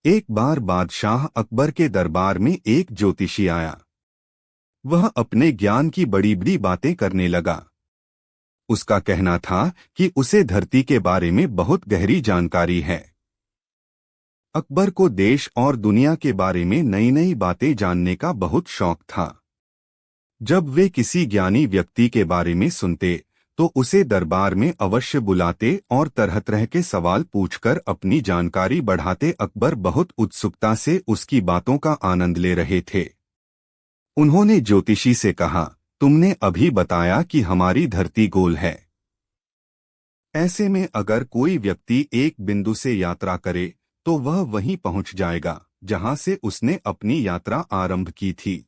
एक बार बादशाह अकबर के दरबार में एक ज्योतिषी आया। वह अपने ज्ञान की बड़ी बड़ी बातें करने लगा। उसका कहना था कि उसे धरती के बारे में बहुत गहरी जानकारी है। अकबर को देश और दुनिया के बारे में नई नई बातें जानने का बहुत शौक था। जब वे किसी ज्ञानी व्यक्ति के बारे में सुनते तो उसे दरबार में अवश्य बुलाते और तरह तरह के सवाल पूछकर अपनी जानकारी बढ़ाते। अकबर बहुत उत्सुकता से उसकी बातों का आनंद ले रहे थे। उन्होंने ज्योतिषी से कहा, तुमने अभी बताया कि हमारी धरती गोल है। ऐसे में अगर कोई व्यक्ति एक बिंदु से यात्रा करे तो वह वहीं पहुंच जाएगा जहां से उसने अपनी यात्रा आरंभ की थी।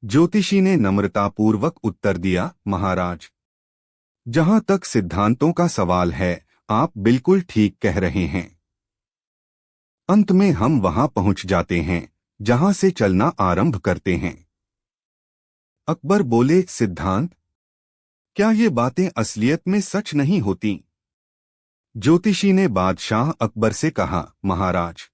ज्योतिषी ने नम्रतापूर्वक उत्तर दिया, महाराज, जहां तक सिद्धांतों का सवाल है, आप बिल्कुल ठीक कह रहे हैं। अंत में हम वहां पहुंच जाते हैं जहां से चलना आरंभ करते हैं। अकबर बोले, सिद्धांत? क्या ये बातें असलियत में सच नहीं होती? ज्योतिषी ने बादशाह अकबर से कहा, महाराज,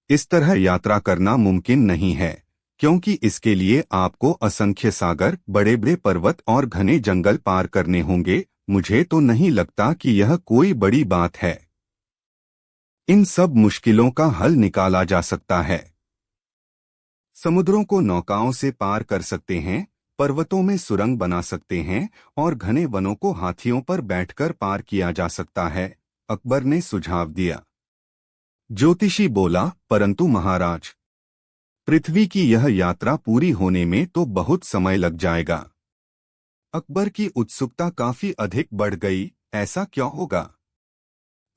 इस तरह यात्रा करना मुमकिन नहीं है, क्योंकि इसके लिए आपको असंख्य सागर, बड़े बड़े पर्वत और घने जंगल पार करने होंगे। मुझे तो नहीं लगता कि यह कोई बड़ी बात है। इन सब मुश्किलों का हल निकाला जा सकता है। समुद्रों को नौकाओं से पार कर सकते हैं, पर्वतों में सुरंग बना सकते हैं और घने वनों को हाथियों पर बैठकर पार किया जा सकता है, अकबर ने सुझाव दिया। ज्योतिषी बोला, परंतु महाराज, पृथ्वी की यह यात्रा पूरी होने में तो बहुत समय लग जाएगा। अकबर की उत्सुकता काफी अधिक बढ़ गई। ऐसा क्यों होगा?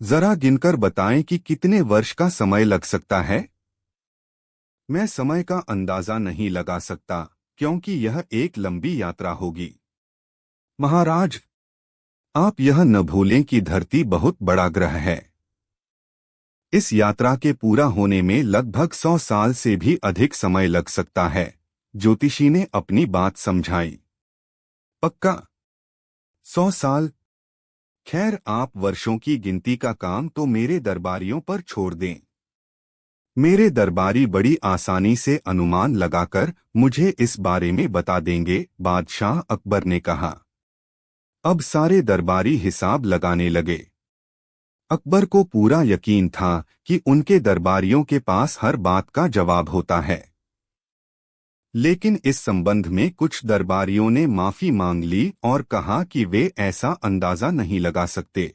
जरा गिनकर बताएं कि कितने वर्ष का समय लग सकता है। मैं समय का अंदाजा नहीं लगा सकता, क्योंकि यह एक लंबी यात्रा होगी। महाराज, आप यह न भूलें कि धरती बहुत बड़ा ग्रह है। इस यात्रा के पूरा होने में लगभग 100 साल से भी अधिक समय लग सकता है। ज्योतिषी ने अपनी बात समझाई। पक्का? 100 साल? खैर, आप वर्षों की गिनती का काम तो मेरे दरबारियों पर छोड़ दें। मेरे दरबारी बड़ी आसानी से अनुमान लगाकर मुझे इस बारे में बता देंगे, बादशाह अकबर ने कहा। अब सारे दरबारी हिसाब लगाने लगे। अकबर को पूरा यकीन था कि उनके दरबारियों के पास हर बात का जवाब होता है। लेकिन इस संबंध में कुछ दरबारियों ने माफी मांग ली और कहा कि वे ऐसा अंदाजा नहीं लगा सकते।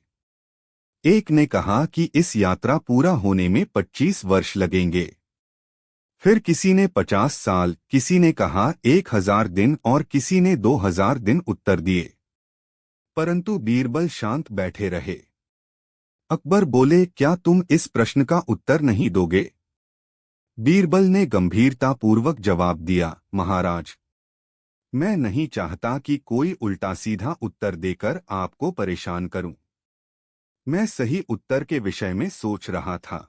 एक ने कहा कि इस यात्रा पूरा होने में 25 वर्ष लगेंगे। फिर किसी ने 50 साल, किसी ने कहा 1000 दिन और किसी ने 2000 दिन उत्तर दिए। परंतु बीरबल शांत बैठे रहे। अकबर बोले, क्या तुम इस प्रश्न का उत्तर नहीं दोगे? बीरबल ने गंभीरतापूर्वक जवाब दिया, महाराज, मैं नहीं चाहता कि कोई उल्टा सीधा उत्तर देकर आपको परेशान करूं। मैं सही उत्तर के विषय में सोच रहा था।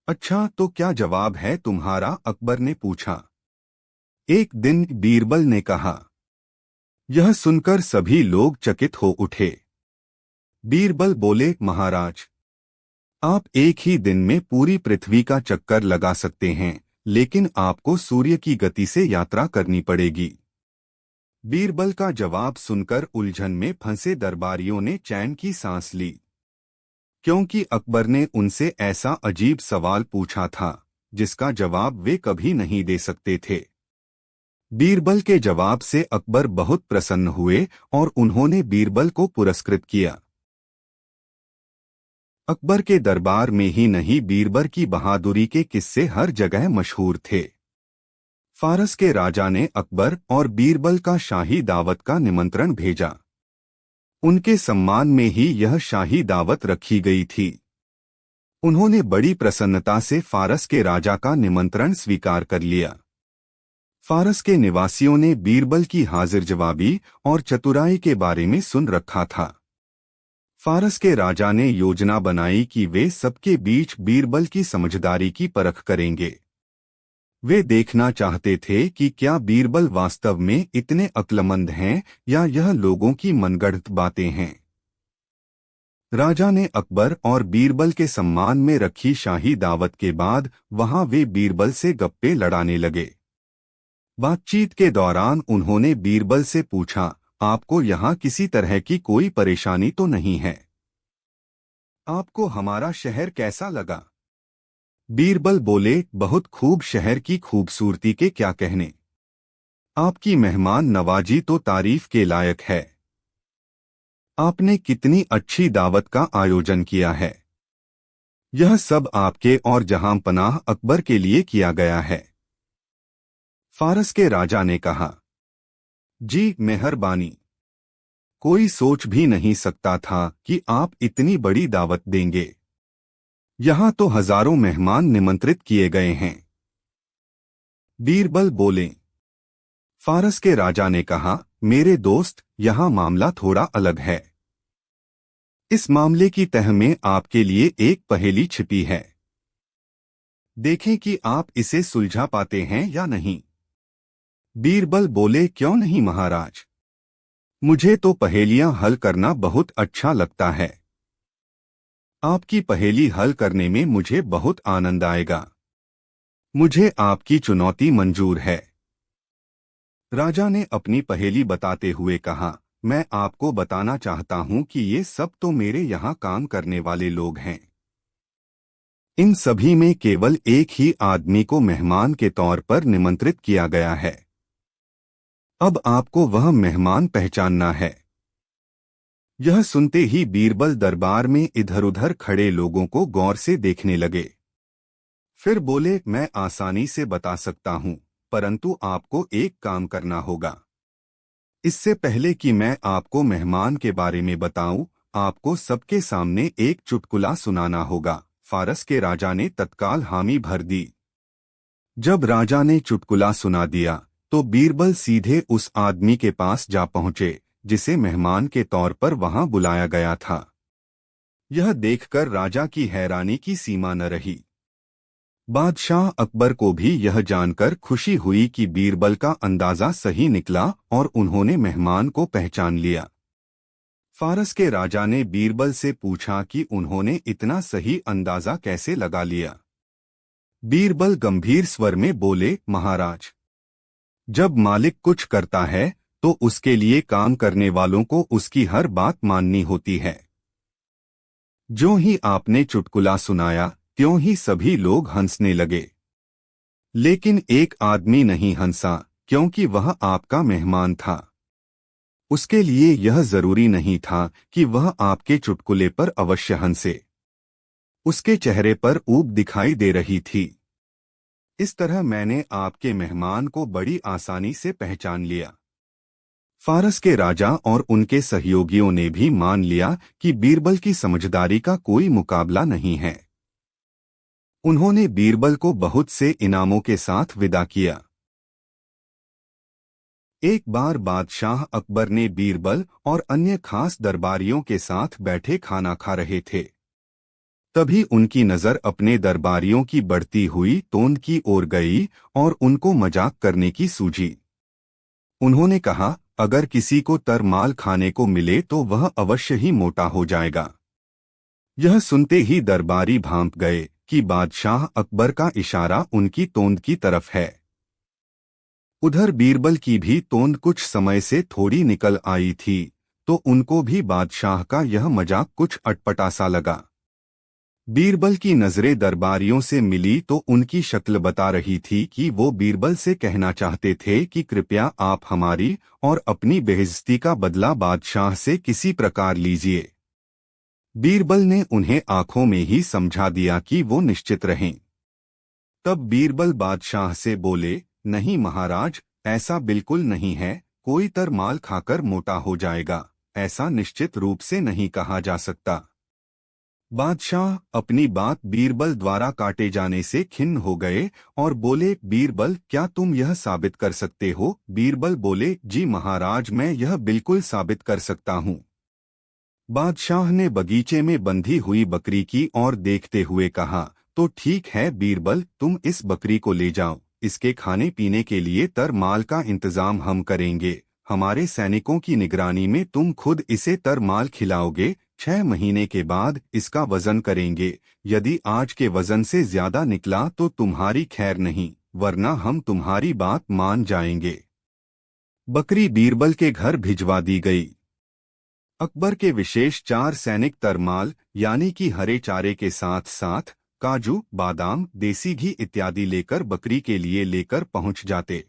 अच्छा, तो क्या जवाब है तुम्हारा? अकबर ने पूछा। एक दिन बीरबल ने कहा। यह सुनकर सभी लोग चकित हो उठे। बीरबल बोले, महाराज, आप एक ही दिन में पूरी पृथ्वी का चक्कर लगा सकते हैं, लेकिन आपको सूर्य की गति से यात्रा करनी पड़ेगी। बीरबल का जवाब सुनकर उलझन में फंसे दरबारियों ने चैन की सांस ली, क्योंकि अकबर ने उनसे ऐसा अजीब सवाल पूछा था जिसका जवाब वे कभी नहीं दे सकते थे। बीरबल के जवाब से अकबर बहुत प्रसन्न हुए और उन्होंने बीरबल को पुरस्कृत किया। अकबर के दरबार में ही नहीं, बीरबल की बहादुरी के किस्से हर जगह मशहूर थे। फारस के राजा ने अकबर और बीरबल का शाही दावत का निमंत्रण भेजा। उनके सम्मान में ही यह शाही दावत रखी गई थी। उन्होंने बड़ी प्रसन्नता से फारस के राजा का निमंत्रण स्वीकार कर लिया। फारस के निवासियों ने बीरबल की हाजिर जवाबी और चतुराई के बारे में सुन रखा था। फारस के राजा ने योजना बनाई कि वे सबके बीच बीरबल की समझदारी की परख करेंगे। वे देखना चाहते थे कि क्या बीरबल वास्तव में इतने अक्लमंद हैं या यह लोगों की मनगढ़ंत बातें हैं। राजा ने अकबर और बीरबल के सम्मान में रखी शाही दावत के बाद वहां वे बीरबल से गप्पे लड़ाने लगे। बातचीत के दौरान उन्होंने बीरबल से पूछा, आपको यहाँ किसी तरह की कोई परेशानी तो नहीं है? आपको हमारा शहर कैसा लगा? बीरबल बोले, बहुत खूब, शहर की खूबसूरती के क्या कहने। आपकी मेहमान नवाजी तो तारीफ के लायक है। आपने कितनी अच्छी दावत का आयोजन किया है। यह सब आपके और जहांपनाह अकबर के लिए किया गया है। फारस के राजा ने कहा, जी मेहरबानी। कोई सोच भी नहीं सकता था कि आप इतनी बड़ी दावत देंगे। यहाँ तो हजारों मेहमान निमंत्रित किए गए हैं। बीरबल बोले। फारस के राजा ने कहा, मेरे दोस्त, यहाँ मामला थोड़ा अलग है। इस मामले की तह में आपके लिए एक पहेली छिपी है। देखें कि आप इसे सुलझा पाते हैं या नहीं। बीरबल बोले, क्यों नहीं महाराज। मुझे तो पहेलियां हल करना बहुत अच्छा लगता है। आपकी पहेली हल करने में मुझे बहुत आनंद आएगा। मुझे आपकी चुनौती मंजूर है। राजा ने अपनी पहेली बताते हुए कहा, मैं आपको बताना चाहता हूं कि ये सब तो मेरे यहाँ काम करने वाले लोग हैं। इन सभी में केवल एक ही आदमी को मेहमान के तौर पर निमंत्रित किया गया है। अब आपको वह मेहमान पहचानना है। यह सुनते ही बीरबल दरबार में इधर-उधर खड़े लोगों को गौर से देखने लगे। फिर बोले, मैं आसानी से बता सकता हूं, परंतु आपको एक काम करना होगा। इससे पहले कि मैं आपको मेहमान के बारे में बताऊं, आपको सबके सामने एक चुटकुला सुनाना होगा। फारस के राजा ने तत्काल हामी भर दी। जब राजा ने चुटकुला सुना दिया, तो बीरबल सीधे उस आदमी के पास जा पहुंचे जिसे मेहमान के तौर पर वहां बुलाया गया था। यह देखकर राजा की हैरानी की सीमा न रही। बादशाह अकबर को भी यह जानकर खुशी हुई कि बीरबल का अंदाजा सही निकला और उन्होंने मेहमान को पहचान लिया। फारस के राजा ने बीरबल से पूछा कि उन्होंने इतना सही अंदाजा कैसे लगा लिया। बीरबल गंभीर स्वर में बोले, महाराज, जब मालिक कुछ करता है तो उसके लिए काम करने वालों को उसकी हर बात माननी होती है। जो ही आपने चुटकुला सुनाया, त्यों ही सभी लोग हंसने लगे। लेकिन एक आदमी नहीं हंसा, क्योंकि वह आपका मेहमान था। उसके लिए यह जरूरी नहीं था कि वह आपके चुटकुले पर अवश्य हंसे। उसके चेहरे पर ऊब दिखाई दे रही थी। इस तरह मैंने आपके मेहमान को बड़ी आसानी से पहचान लिया। फारस के राजा और उनके सहयोगियों ने भी मान लिया कि बीरबल की समझदारी का कोई मुकाबला नहीं है। उन्होंने बीरबल को बहुत से इनामों के साथ विदा किया। एक बार बादशाह अकबर ने बीरबल और अन्य खास दरबारियों के साथ बैठे खाना खा रहे थे। तभी उनकी नजर अपने दरबारियों की बढ़ती हुई तोंद की ओर गई और उनको मजाक करने की सूझी। उन्होंने कहा, अगर किसी को तरमाल खाने को मिले तो वह अवश्य ही मोटा हो जाएगा। यह सुनते ही दरबारी भांप गए कि बादशाह अकबर का इशारा उनकी तोंद की तरफ है। उधर बीरबल की भी तोंद कुछ समय से थोड़ी निकल आई थी, तो उनको भी बादशाह का यह मजाक कुछ अटपटा सा लगा। बीरबल की नजरें दरबारियों से मिली तो उनकी शक्ल बता रही थी कि वो बीरबल से कहना चाहते थे कि कृपया आप हमारी और अपनी बेइज्जती का बदला बादशाह से किसी प्रकार लीजिए। बीरबल ने उन्हें आंखों में ही समझा दिया कि वो निश्चित रहें। तब बीरबल बादशाह से बोले, नहीं महाराज, ऐसा बिल्कुल नहीं है। कोई तरमाल खाकर मोटा हो जाएगा, ऐसा निश्चित रूप से नहीं कहा जा सकता। बादशाह अपनी बात बीरबल द्वारा काटे जाने से खिन्न हो गए और बोले, बीरबल, क्या तुम यह साबित कर सकते हो? बीरबल बोले, जी महाराज, मैं यह बिल्कुल साबित कर सकता हूँ। बादशाह ने बगीचे में बंधी हुई बकरी की ओर देखते हुए कहा, तो ठीक है बीरबल, तुम इस बकरी को ले जाओ। इसके खाने पीने के लिए तरमाल का इंतजाम हम करेंगे। हमारे सैनिकों की निगरानी में तुम खुद इसे तरमाल खिलाओगे। 6 महीने के बाद इसका वजन करेंगे। यदि आज के वजन से ज्यादा निकला तो तुम्हारी खैर नहीं, वरना हम तुम्हारी बात मान जाएंगे। बकरी बीरबल के घर भिजवा दी गई। अकबर के विशेष 4 सैनिक तरमाल यानी कि हरे चारे के साथ साथ काजू, बादाम, देसी घी इत्यादि लेकर बकरी के लिए लेकर पहुंच जाते।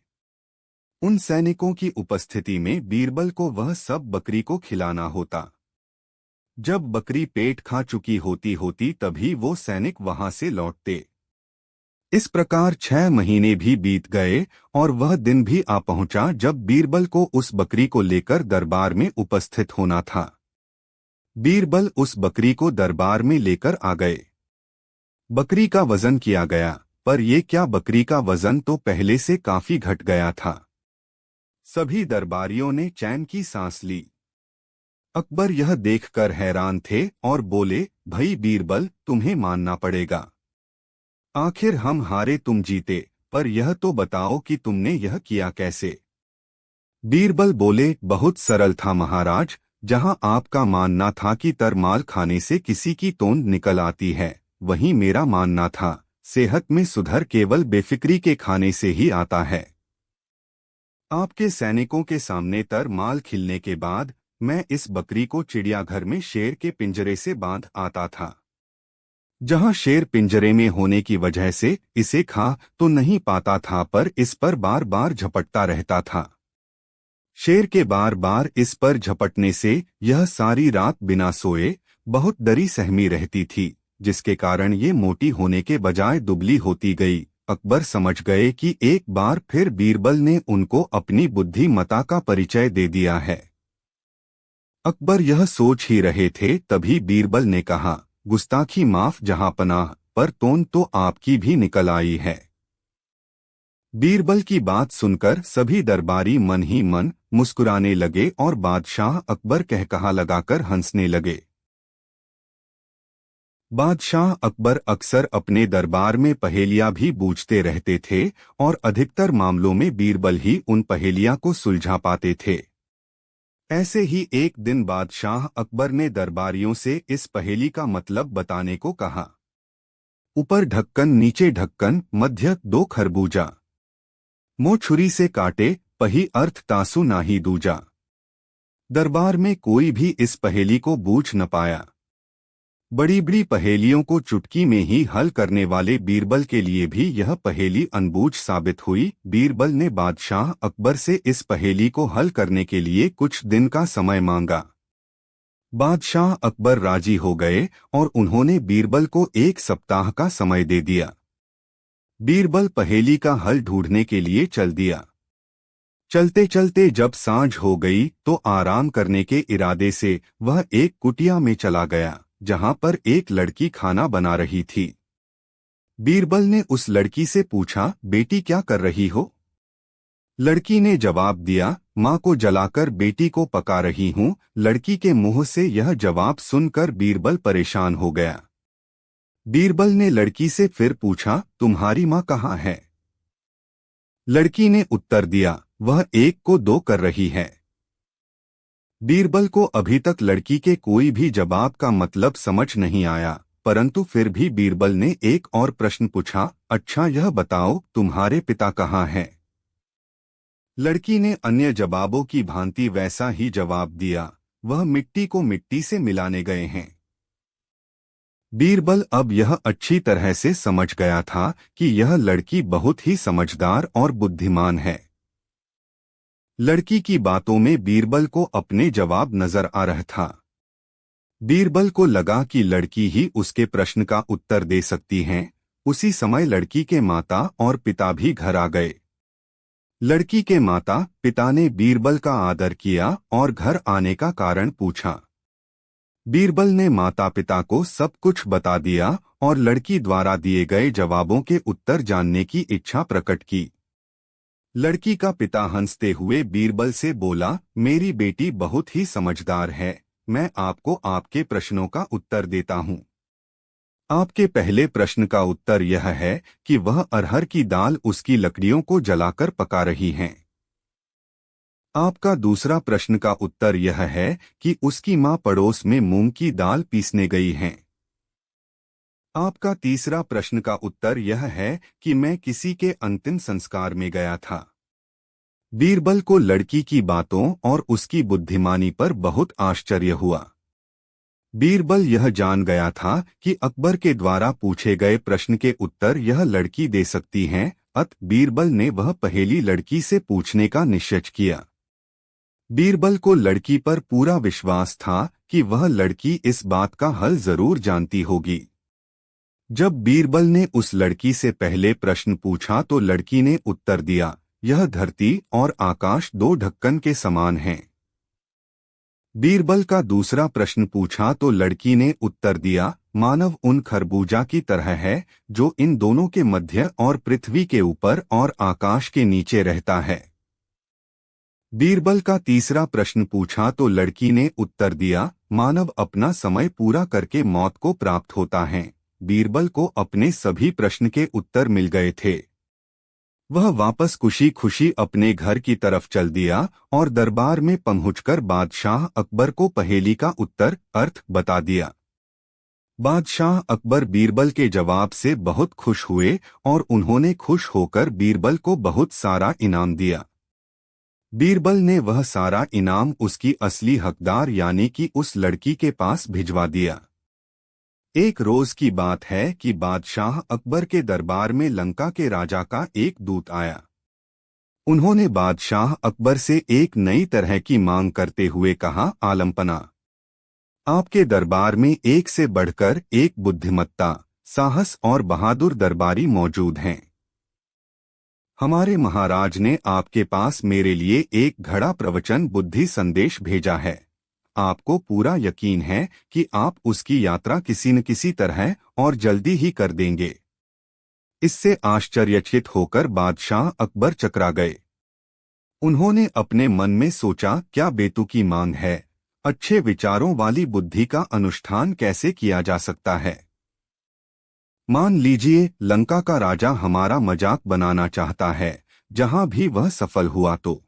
उन सैनिकों की उपस्थिति में बीरबल को वह सब बकरी को खिलाना होता। जब बकरी पेट खा चुकी होती तभी वो सैनिक वहां से लौटते। इस प्रकार 6 महीने भी बीत गए और वह दिन भी आ पहुंचा जब बीरबल को उस बकरी को लेकर दरबार में उपस्थित होना था। बीरबल उस बकरी को दरबार में लेकर आ गए। बकरी का वजन किया गया, पर ये क्या, बकरी का वजन तो पहले से काफी घट गया था। सभी दरबारियों ने चैन की सांस ली। अकबर यह देखकर हैरान थे और बोले, भाई बीरबल, तुम्हें मानना पड़ेगा। आखिर हम हारे तुम जीते, पर यह तो बताओ कि तुमने यह किया कैसे। बीरबल बोले, बहुत सरल था महाराज। जहां आपका मानना था कि तरमाल खाने से किसी की तोंद निकल आती है, वहीं मेरा मानना था सेहत में सुधार केवल बेफिक्री के खाने से ही आता है। आपके सैनिकों के सामने तरमाल खिलने के बाद मैं इस बकरी को चिड़ियाघर में शेर के पिंजरे से बांध आता था। जहां शेर पिंजरे में होने की वजह से इसे खा तो नहीं पाता था, पर इस पर बार बार झपटता रहता था। शेर के बार बार इस पर झपटने से यह सारी रात बिना सोए बहुत डरी सहमी रहती थी, जिसके कारण ये मोटी होने के बजाय दुबली होती गई। अकबर समझ गए कि एक बार फिर बीरबल ने उनको अपनी बुद्धिमत्ता का परिचय दे दिया है। अकबर यह सोच ही रहे थे, तभी बीरबल ने कहा, गुस्ताखी माफ जहांपनाह, पर तोंद तो आपकी भी निकल आई है। बीरबल की बात सुनकर सभी दरबारी मन ही मन मुस्कुराने लगे और बादशाह अकबर कहकहा लगाकर हंसने लगे। बादशाह अकबर अक्सर अपने दरबार में पहेलियां भी बूझते रहते थे और अधिकतर मामलों में बीरबल ही उन पहेलियां को सुलझा पाते थे। ऐसे ही एक दिन बादशाह अकबर ने दरबारियों से इस पहेली का मतलब बताने को कहा। ऊपर ढक्कन नीचे ढक्कन, मध्य 2 खरबूजा, मुंह छुरी से काटे, पही अर्थ तासु नाही दूजा। दरबार में कोई भी इस पहेली को बूझ न पाया। बड़ी बड़ी पहेलियों को चुटकी में ही हल करने वाले बीरबल के लिए भी यह पहेली अनबूझ साबित हुई। बीरबल ने बादशाह अकबर से इस पहेली को हल करने के लिए कुछ दिन का समय मांगा। बादशाह अकबर राजी हो गए और उन्होंने बीरबल को 1 सप्ताह का समय दे दिया। बीरबल पहेली का हल ढूंढने के लिए चल दिया। चलते चलते जब सांझ हो गई तो आराम करने के इरादे से वह एक कुटिया में चला गया, जहां पर एक लड़की खाना बना रही थी। बीरबल ने उस लड़की से पूछा, बेटी क्या कर रही हो? लड़की ने जवाब दिया, माँ को जलाकर बेटी को पका रही हूँ। लड़की के मुंह से यह जवाब सुनकर बीरबल परेशान हो गया। बीरबल ने लड़की से फिर पूछा, तुम्हारी माँ कहाँ है? लड़की ने उत्तर दिया, वह 1 को 2 कर रही है। बीरबल को अभी तक लड़की के कोई भी जवाब का मतलब समझ नहीं आया, परंतु फिर भी बीरबल ने एक और प्रश्न पूछा, अच्छा यह बताओ तुम्हारे पिता कहाँ हैं? लड़की ने अन्य जवाबों की भांति वैसा ही जवाब दिया, वह मिट्टी को मिट्टी से मिलाने गए हैं। बीरबल अब यह अच्छी तरह से समझ गया था कि यह लड़की बहुत ही समझदार और बुद्धिमान है। लड़की की बातों में बीरबल को अपने जवाब नजर आ रहा था। बीरबल को लगा कि लड़की ही उसके प्रश्न का उत्तर दे सकती है। उसी समय लड़की के माता और पिता भी घर आ गए। लड़की के माता पिता ने बीरबल का आदर किया और घर आने का कारण पूछा। बीरबल ने माता पिता को सब कुछ बता दिया और लड़की द्वारा दिए गए जवाबों के उत्तर जानने की इच्छा प्रकट की। लड़की का पिता हंसते हुए बीरबल से बोला, मेरी बेटी बहुत ही समझदार है, मैं आपको आपके प्रश्नों का उत्तर देता हूँ। आपके पहले प्रश्न का उत्तर यह है कि वह अरहर की दाल उसकी लकड़ियों को जलाकर पका रही हैं। आपका दूसरा प्रश्न का उत्तर यह है कि उसकी मां पड़ोस में मूंग की दाल पीसने गई हैं। आपका तीसरा प्रश्न का उत्तर यह है कि मैं किसी के अंतिम संस्कार में गया था। बीरबल को लड़की की बातों और उसकी बुद्धिमानी पर बहुत आश्चर्य हुआ। बीरबल यह जान गया था कि अकबर के द्वारा पूछे गए प्रश्न के उत्तर यह लड़की दे सकती हैं, अतः बीरबल ने वह पहेली लड़की से पूछने का निश्चय किया। बीरबल को लड़की पर पूरा विश्वास था कि वह लड़की इस बात का हल जरूर जानती होगी। जब बीरबल ने उस लड़की से पहले प्रश्न पूछा तो लड़की ने उत्तर दिया, यह धरती और आकाश दो ढक्कन के समान हैं। बीरबल का दूसरा प्रश्न पूछा तो लड़की ने उत्तर दिया, मानव उन खरबूजा की तरह है जो इन दोनों के मध्य और पृथ्वी के ऊपर और आकाश के नीचे रहता है। बीरबल का तीसरा प्रश्न पूछा तो लड़की ने उत्तर दिया, मानव अपना समय पूरा करके मौत को प्राप्त होता है। बीरबल को अपने सभी प्रश्न के उत्तर मिल गए थे। वह वापस खुशी खुशी अपने घर की तरफ चल दिया और दरबार में पहुंचकर बादशाह अकबर को पहेली का उत्तर अर्थ बता दिया। बादशाह अकबर बीरबल के जवाब से बहुत खुश हुए और उन्होंने खुश होकर बीरबल को बहुत सारा इनाम दिया। बीरबल ने वह सारा इनाम उसकी असली हकदार यानी कि उस लड़की के पास भिजवा दिया। एक रोज की बात है कि बादशाह अकबर के दरबार में लंका के राजा का एक दूत आया। उन्होंने बादशाह अकबर से एक नई तरह की मांग करते हुए कहा, आलमपना, आपके दरबार में एक से बढ़कर एक बुद्धिमत्ता, साहस और बहादुर दरबारी मौजूद हैं। हमारे महाराज ने आपके पास मेरे लिए एक घड़ा प्रवचन बुद्धि संदेश भेजा है। आपको पूरा यकीन है कि आप उसकी यात्रा किसी न किसी तरह और जल्दी ही कर देंगे। इससे आश्चर्यचकित होकर बादशाह अकबर चकरा गए। उन्होंने अपने मन में सोचा, क्या बेतुकी मांग है, अच्छे विचारों वाली बुद्धि का अनुष्ठान कैसे किया जा सकता है। मान लीजिए लंका का राजा हमारा मजाक बनाना चाहता है, जहां भी वह सफल हुआ तो।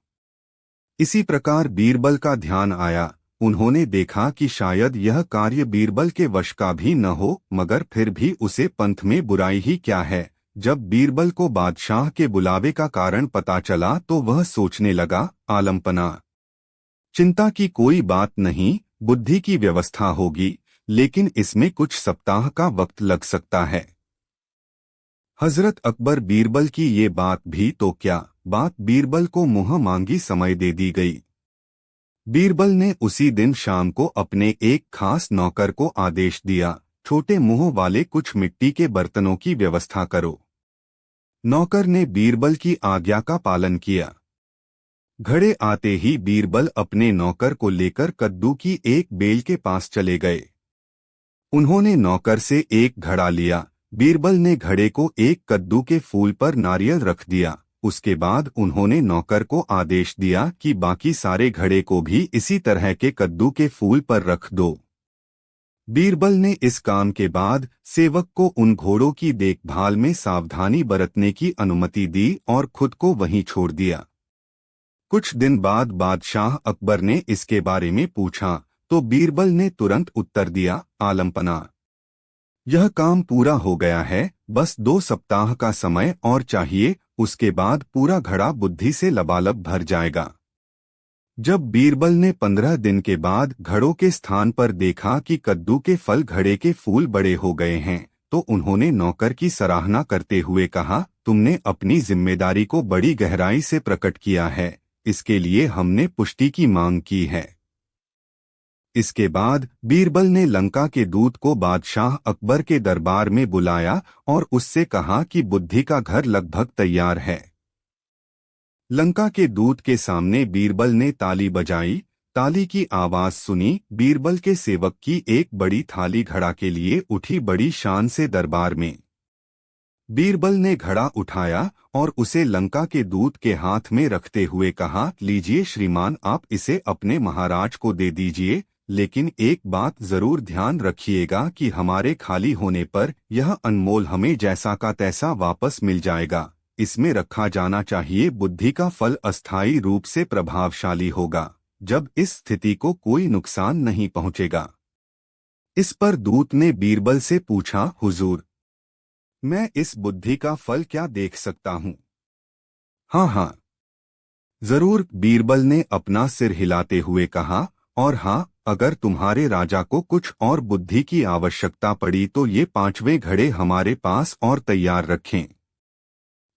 इसी प्रकार बीरबल का ध्यान आया। उन्होंने देखा कि शायद यह कार्य बीरबल के वश का भी न हो, मगर फिर भी उसे पंथ में बुराई ही क्या है। जब बीरबल को बादशाह के बुलावे का कारण पता चला तो वह सोचने लगा, आलमपना, चिंता की कोई बात नहीं, बुद्धि की व्यवस्था होगी, लेकिन इसमें कुछ सप्ताह का वक्त लग सकता है। हजरत अकबर बीरबल की ये बात भी तो क्या बात, बीरबल को मुँह मांगी समय दे दी गई। बीरबल ने उसी दिन शाम को अपने एक खास नौकर को आदेश दिया, छोटे मुंह वाले कुछ मिट्टी के बर्तनों की व्यवस्था करो। नौकर ने बीरबल की आज्ञा का पालन किया। घड़े आते ही बीरबल अपने नौकर को लेकर कद्दू की एक बेल के पास चले गए। उन्होंने नौकर से एक घड़ा लिया। बीरबल ने घड़े को एक कद्दू के फूल पर नारियल रख दिया। उसके बाद उन्होंने नौकर को आदेश दिया कि बाकी सारे घड़े को भी इसी तरह के कद्दू के फूल पर रख दो। बीरबल ने इस काम के बाद सेवक को उन घोड़ों की देखभाल में सावधानी बरतने की अनुमति दी और खुद को वहीं छोड़ दिया। कुछ दिन बाद बादशाह अकबर ने इसके बारे में पूछा तो बीरबल ने तुरंत उत्तर दिया, आलमपना, यह काम पूरा हो गया है, बस 2 सप्ताह का समय और चाहिए, उसके बाद पूरा घड़ा बुद्धि से लबालब भर जाएगा। जब बीरबल ने 15 दिन के बाद घड़ों के स्थान पर देखा कि कद्दू के फल घड़े के फूल बड़े हो गए हैं, तो उन्होंने नौकर की सराहना करते हुए कहा, तुमने अपनी जिम्मेदारी को बड़ी गहराई से प्रकट किया है, इसके लिए हमने पुष्टि की मांग की है। इसके बाद बीरबल ने लंका के दूत को बादशाह अकबर के दरबार में बुलाया और उससे कहा कि बुद्धि का घर लगभग तैयार है। लंका के दूत के सामने बीरबल ने ताली बजाई। ताली की आवाज सुनी। बीरबल के सेवक की एक बड़ी थाली घड़ा के लिए उठी बड़ी शान से दरबार में। बीरबल ने घड़ा उठाया और उसे लंका के दूत के हाथ में रखते हुए कहा, लीजिए श्रीमान, आप इसे अपने महाराज को दे दीजिए, लेकिन एक बात जरूर ध्यान रखिएगा कि हमारे खाली होने पर यह अनमोल हमें जैसा का तैसा वापस मिल जाएगा। इसमें रखा जाना चाहिए। बुद्धि का फल अस्थायी रूप से प्रभावशाली होगा जब इस स्थिति को कोई नुकसान नहीं पहुंचेगा। इस पर दूत ने बीरबल से पूछा, हुजूर, मैं इस बुद्धि का फल क्या देख सकता हूं? हाँ हाँ, जरूर, बीरबल ने अपना सिर हिलाते हुए कहा। और हाँ, अगर तुम्हारे राजा को कुछ और बुद्धि की आवश्यकता पड़ी तो ये 5वें घड़े हमारे पास और तैयार रखें।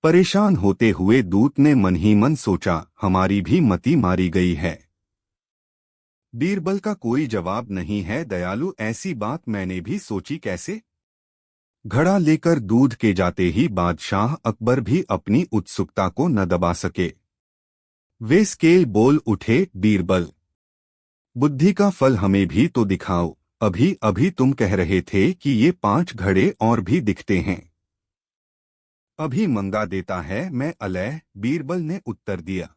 परेशान होते हुए दूत ने मन ही मन सोचा, हमारी भी मति मारी गई है। बीरबल का कोई जवाब नहीं है। दयालु, ऐसी बात मैंने भी सोची कैसे। घड़ा लेकर दूध के जाते ही बादशाह अकबर भी अपनी उत्सुकता को न दबा सके। वे स्केल बोल उठे, बीरबल, बुद्धि का फल हमें भी तो दिखाओ। अभी अभी तुम कह रहे थे कि ये 5 घड़े और भी दिखते हैं। अभी मंगा देता है मैं अलैह, बीरबल ने उत्तर दिया।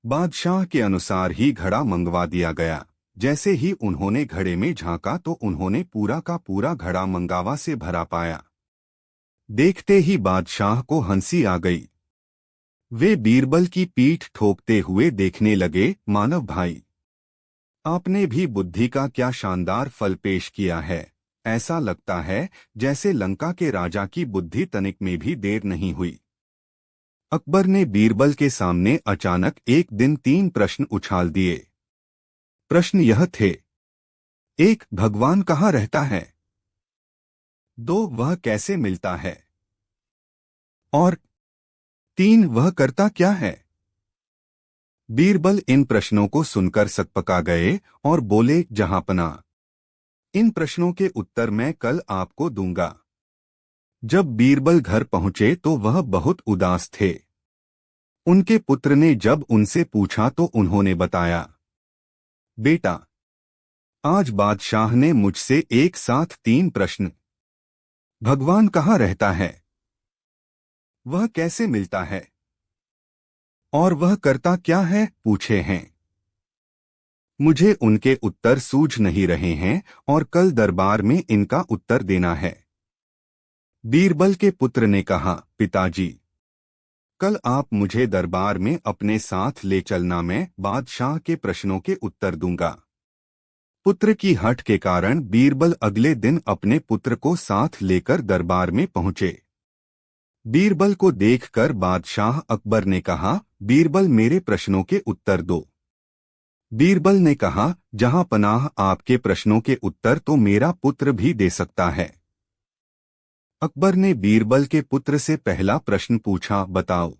बादशाह के अनुसार ही घड़ा मंगवा दिया गया। जैसे ही उन्होंने घड़े में झांका तो उन्होंने पूरा का पूरा घड़ा मंगावा से भरा पाया। देखते ही बादशाह को हंसी आ गई। वे बीरबल की पीठ ठोकते हुए देखने लगे, मानव भाई, आपने भी बुद्धि का क्या शानदार फल पेश किया है। ऐसा लगता है जैसे लंका के राजा की बुद्धि तनिक में भी देर नहीं हुई। अकबर ने बीरबल के सामने अचानक एक दिन 3 प्रश्न उछाल दिए। प्रश्न यह थे, 1. भगवान कहाँ रहता है? 2. वह कैसे मिलता है? और 3. वह करता क्या है? बीरबल इन प्रश्नों को सुनकर सकपका गए और बोले, जहांपनाह, इन प्रश्नों के उत्तर मैं कल आपको दूंगा। जब बीरबल घर पहुंचे तो वह बहुत उदास थे। उनके पुत्र ने जब उनसे पूछा तो उन्होंने बताया, बेटा, आज बादशाह ने मुझसे एक साथ 3 प्रश्न, भगवान कहाँ रहता है, वह कैसे मिलता है और वह करता क्या है, पूछे हैं। मुझे उनके उत्तर सूझ नहीं रहे हैं और कल दरबार में इनका उत्तर देना है। बीरबल के पुत्र ने कहा, पिताजी, कल आप मुझे दरबार में अपने साथ ले चलना, मैं बादशाह के प्रश्नों के उत्तर दूंगा। पुत्र की हठ के कारण बीरबल अगले दिन अपने पुत्र को साथ लेकर दरबार में पहुंचे। बीरबल को देखकर बादशाह अकबर ने कहा, बीरबल, मेरे प्रश्नों के उत्तर दो। बीरबल ने कहा, जहां पनाह, आपके प्रश्नों के उत्तर तो मेरा पुत्र भी दे सकता है। अकबर ने बीरबल के पुत्र से पहला प्रश्न पूछा, बताओ,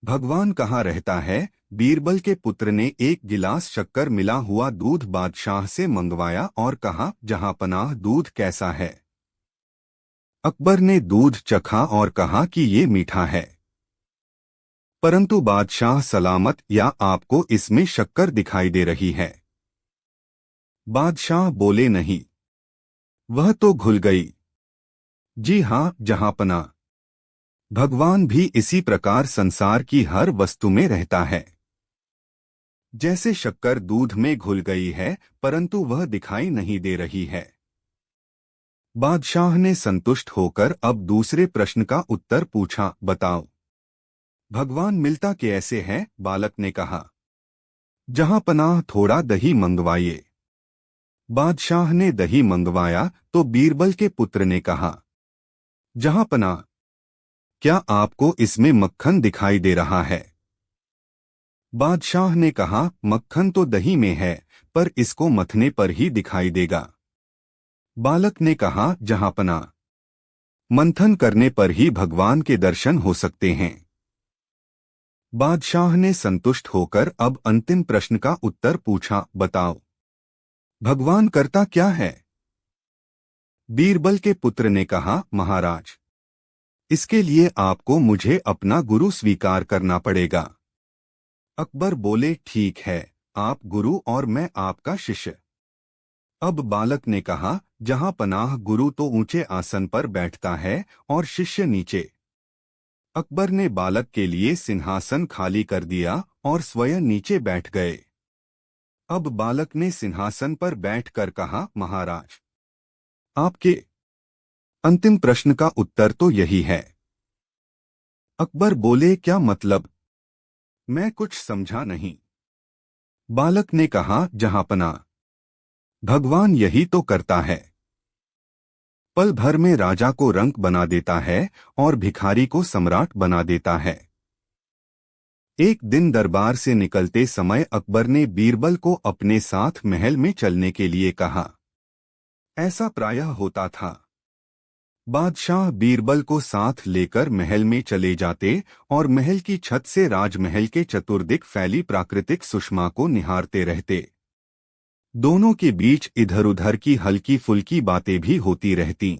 भगवान कहाँ रहता है? बीरबल के पुत्र ने 1 गिलास शक्कर मिला हुआ दूध बादशाह से मंगवाया और कहा, जहांपनाह, दूध कैसा है? अकबर ने दूध चखा और कहा कि ये मीठा है। परंतु बादशाह सलामत, या आपको इसमें शक्कर दिखाई दे रही है? बादशाह बोले, नहीं, वह तो घुल गई। जी हाँ, जहांपनाह, भगवान भी इसी प्रकार संसार की हर वस्तु में रहता है। जैसे शक्कर दूध में घुल गई है परंतु वह दिखाई नहीं दे रही है। बादशाह ने संतुष्ट होकर अब दूसरे प्रश्न का उत्तर पूछा, बताओ, भगवान मिलता कैसे है? बालक ने कहा, जहांपनाह, थोड़ा दही मंगवाइए। बादशाह ने दही मंगवाया तो बीरबल के पुत्र ने कहा, जहांपनाह, क्या आपको इसमें मक्खन दिखाई दे रहा है? बादशाह ने कहा, मक्खन तो दही में है, पर इसको मथने पर ही दिखाई देगा। बालक ने कहा, जहांपनाह, मंथन करने पर ही भगवान के दर्शन हो सकते हैं। बादशाह ने संतुष्ट होकर अब अंतिम प्रश्न का उत्तर पूछा, बताओ, भगवान करता क्या है? बीरबल के पुत्र ने कहा, महाराज, इसके लिए आपको मुझे अपना गुरु स्वीकार करना पड़ेगा। अकबर बोले, ठीक है, आप गुरु और मैं आपका शिष्य। अब बालक ने कहा, जहांपनाह, गुरु तो ऊंचे आसन पर बैठता है और शिष्य नीचे। अकबर ने बालक के लिए सिंहासन खाली कर दिया और स्वयं नीचे बैठ गए। अब बालक ने सिंहासन पर बैठकर कहा, महाराज, आपके अंतिम प्रश्न का उत्तर तो यही है। अकबर बोले, क्या मतलब? मैं कुछ समझा नहीं। बालक ने कहा, जहांपना, भगवान यही तो करता है। पल भर में राजा को रंक बना देता है और भिखारी को सम्राट बना देता है। एक दिन दरबार से निकलते समय अकबर ने बीरबल को अपने साथ महल में चलने के लिए कहा। ऐसा प्रायः होता था। बादशाह बीरबल को साथ लेकर महल में चले जाते और महल की छत से राजमहल के चतुर्दिक फैली प्राकृतिक सुषमा को निहारते रहते। दोनों के बीच इधर उधर की हल्की फुल्की बातें भी होती रहतीं।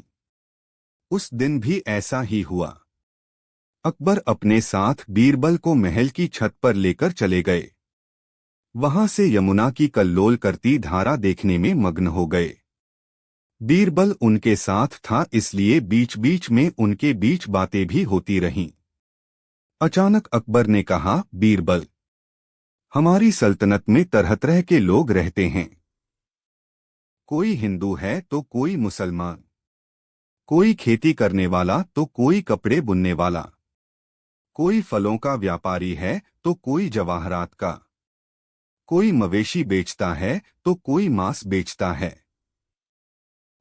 उस दिन भी ऐसा ही हुआ। अकबर अपने साथ बीरबल को महल की छत पर लेकर चले गए। वहां से यमुना की कल्लोल करती धारा देखने में मग्न हो गए। बीरबल उनके साथ था, इसलिए बीच बीच में उनके बीच बातें भी होती रहीं। अचानक अकबर ने कहा, बीरबल, हमारी सल्तनत में तरह तरह के लोग रहते हैं। कोई हिंदू है तो कोई मुसलमान, कोई खेती करने वाला तो कोई कपड़े बुनने वाला, कोई फलों का व्यापारी है तो कोई जवाहरात का, कोई मवेशी बेचता है तो कोई मांस बेचता है।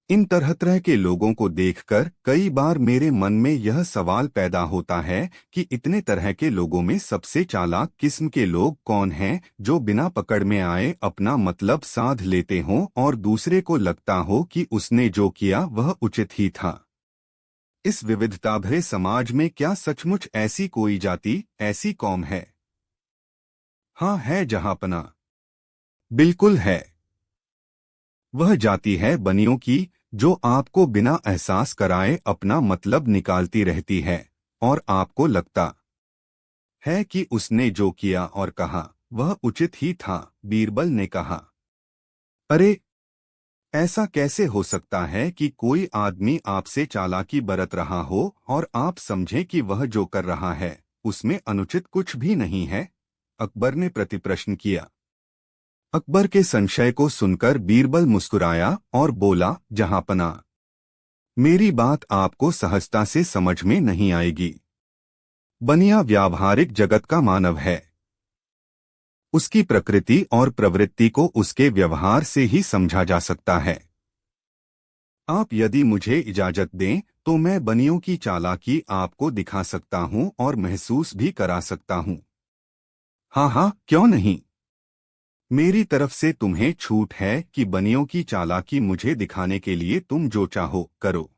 इन तरह तरह के लोगों को देखकर कई बार मेरे मन में यह सवाल पैदा होता है कि इतने तरह के लोगों में सबसे चालाक किस्म के लोग कौन हैं, जो बिना पकड़ में आए अपना मतलब साध लेते हों और दूसरे को लगता हो कि उसने जो किया वह उचित ही था। इस विविधता भरे समाज में क्या सचमुच ऐसी कोई जाति, ऐसी कौम है? हाँ है जहांपना, बिल्कुल है। वह जाति है बनियों की, जो आपको बिना एहसास कराए अपना मतलब निकालती रहती है और आपको लगता है कि उसने जो किया और कहा वह उचित ही था। बीरबल ने कहा, अरे, ऐसा कैसे हो सकता है कि कोई आदमी आपसे चालाकी बरत रहा हो और आप समझें कि वह जो कर रहा है उसमें अनुचित कुछ भी नहीं है? अकबर ने प्रतिप्रश्न किया। अकबर के संशय को सुनकर बीरबल मुस्कुराया और बोला, जहांपना, मेरी बात आपको सहजता से समझ में नहीं आएगी। बनिया व्यावहारिक जगत का मानव है। उसकी प्रकृति और प्रवृत्ति को उसके व्यवहार से ही समझा जा सकता है। आप यदि मुझे इजाजत दें तो मैं बनियों की चालाकी आपको दिखा सकता हूं और महसूस भी करा सकता हूं। हाँ हाँ, क्यों नहीं। मेरी तरफ से तुम्हें छूट है कि बनियों की चालाकी मुझे दिखाने के लिए तुम जो चाहो करो।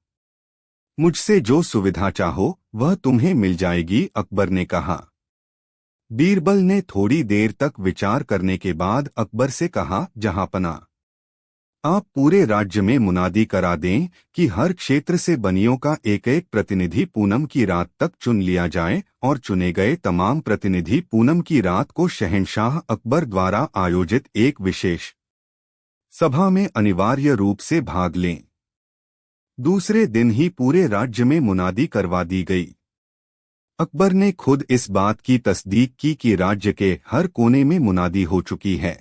मुझसे जो सुविधा चाहो वह तुम्हें मिल जाएगी, अकबर ने कहा। बीरबल ने थोड़ी देर तक विचार करने के बाद अकबर से कहा, जहांपना, आप पूरे राज्य में मुनादी करा दें कि हर क्षेत्र से बनियों का एक एक प्रतिनिधि पूनम की रात तक चुन लिया जाए और चुने गए तमाम प्रतिनिधि पूनम की रात को शहंशाह अकबर द्वारा आयोजित एक विशेष सभा में अनिवार्य रूप से भाग लें। दूसरे दिन ही पूरे राज्य में मुनादी करवा दी गई। अकबर ने खुद इस बात की तस्दीक की कि राज्य के हर कोने में मुनादी हो चुकी है।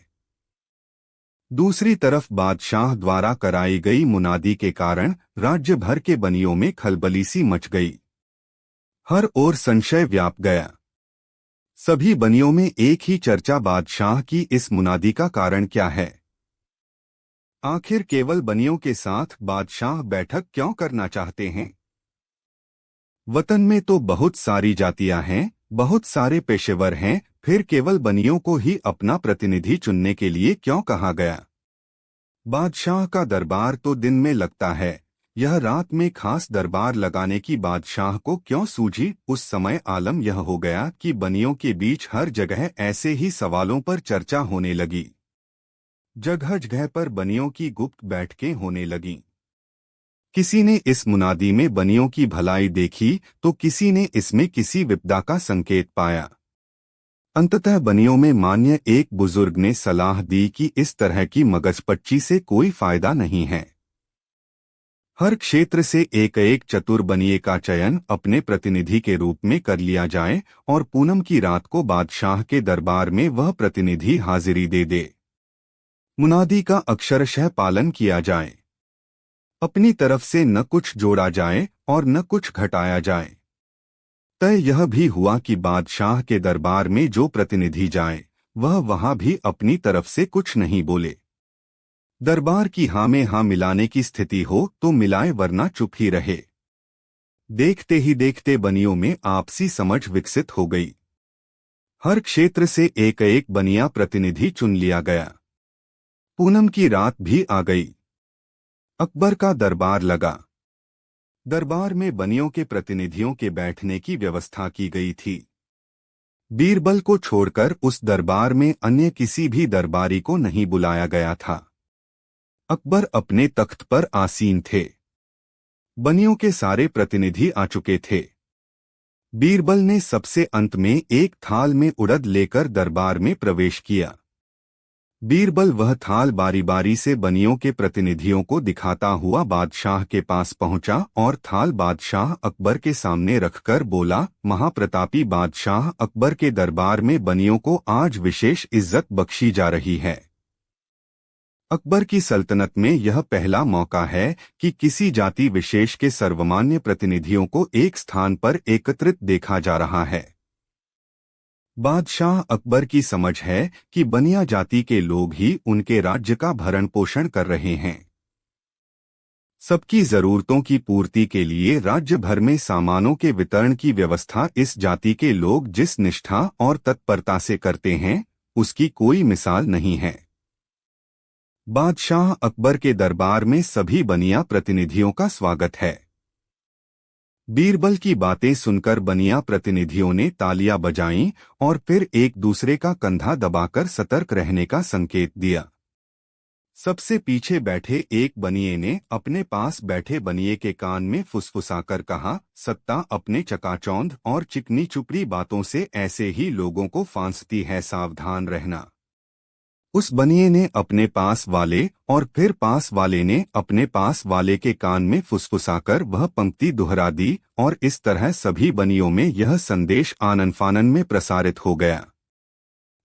दूसरी तरफ बादशाह द्वारा कराई गई मुनादी के कारण राज्य भर के बनियों में खलबली सी मच गई। हर ओर संशय व्याप गया। सभी बनियों में एक ही चर्चा, बादशाह की इस मुनादी का कारण क्या है? आखिर केवल बनियों के साथ बादशाह बैठक क्यों करना चाहते हैं? वतन में तो बहुत सारी जातियां हैं, बहुत सारे पेशेवर हैं, फिर केवल बनियों को ही अपना प्रतिनिधि चुनने के लिए क्यों कहा गया? बादशाह का दरबार तो दिन में लगता है, यह रात में खास दरबार लगाने की बादशाह को क्यों सूझी? उस समय आलम यह हो गया कि बनियों के बीच हर जगह ऐसे ही सवालों पर चर्चा होने लगी। जगह जगह पर बनियों की गुप्त बैठकें होने लगीं। किसी ने इस मुनादी में बनियों की भलाई देखी तो किसी ने इसमें किसी विपदा का संकेत पाया। अंततः बनियों में मान्य एक बुजुर्ग ने सलाह दी कि इस तरह की मगजपच्ची से कोई फायदा नहीं है। हर क्षेत्र से एक एक चतुर बनिए का चयन अपने प्रतिनिधि के रूप में कर लिया जाए और पूनम की रात को बादशाह के दरबार में वह प्रतिनिधि हाजिरी दे दे। मुनादी का अक्षरशः पालन किया जाए। अपनी तरफ से न कुछ जोड़ा जाए और न कुछ घटाया जाए। तय यह भी हुआ कि बादशाह के दरबार में जो प्रतिनिधि जाए वह वहां भी अपनी तरफ से कुछ नहीं बोले। दरबार की हाँ में हाँ मिलाने की स्थिति हो तो मिलाए वरना चुप ही रहे। देखते ही देखते बनियों में आपसी समझ विकसित हो गई। हर क्षेत्र से एक एक बनिया प्रतिनिधि चुन लिया गया। पूनम की रात भी आ गई। अकबर का दरबार लगा। दरबार में बनियों के प्रतिनिधियों के बैठने की व्यवस्था की गई थी। बीरबल को छोड़कर उस दरबार में अन्य किसी भी दरबारी को नहीं बुलाया गया था। अकबर अपने तख्त पर आसीन थे। बनियों के सारे प्रतिनिधि आ चुके थे। बीरबल ने सबसे अंत में एक थाल में उड़द लेकर दरबार में प्रवेश किया। बीरबल वह थाल बारी बारी से बनियों के प्रतिनिधियों को दिखाता हुआ बादशाह के पास पहुंचा और थाल बादशाह अकबर के सामने रखकर बोला, महाप्रतापी बादशाह अकबर के दरबार में बनियों को आज विशेष इज्जत बख्शी जा रही है। अकबर की सल्तनत में यह पहला मौका है कि किसी जाति विशेष के सर्वमान्य प्रतिनिधियों को एक स्थान पर एकत्रित देखा जा रहा है। बादशाह अकबर की समझ है कि बनिया जाति के लोग ही उनके राज्य का भरण पोषण कर रहे हैं। सबकी जरूरतों की पूर्ति के लिए राज्य भर में सामानों के वितरण की व्यवस्था इस जाति के लोग जिस निष्ठा और तत्परता से करते हैं उसकी कोई मिसाल नहीं है। बादशाह अकबर के दरबार में सभी बनिया प्रतिनिधियों का स्वागत है। बीरबल की बातें सुनकर बनिया प्रतिनिधियों ने तालियां बजाईं और फिर एक दूसरे का कंधा दबाकर सतर्क रहने का संकेत दिया। सबसे पीछे बैठे एक बनिए ने अपने पास बैठे बनिए के कान में फुसफुसाकर कहा, सत्ता अपने चकाचौंध और चिकनी चुपड़ी बातों से ऐसे ही लोगों को फांसती है, सावधान रहना। उस बनिए ने अपने पास वाले और फिर पास वाले ने अपने पास वाले के कान में फुसफुसाकर वह पंक्ति दोहरा दी और इस तरह सभी बनियों में यह संदेश आनन फानन में प्रसारित हो गया।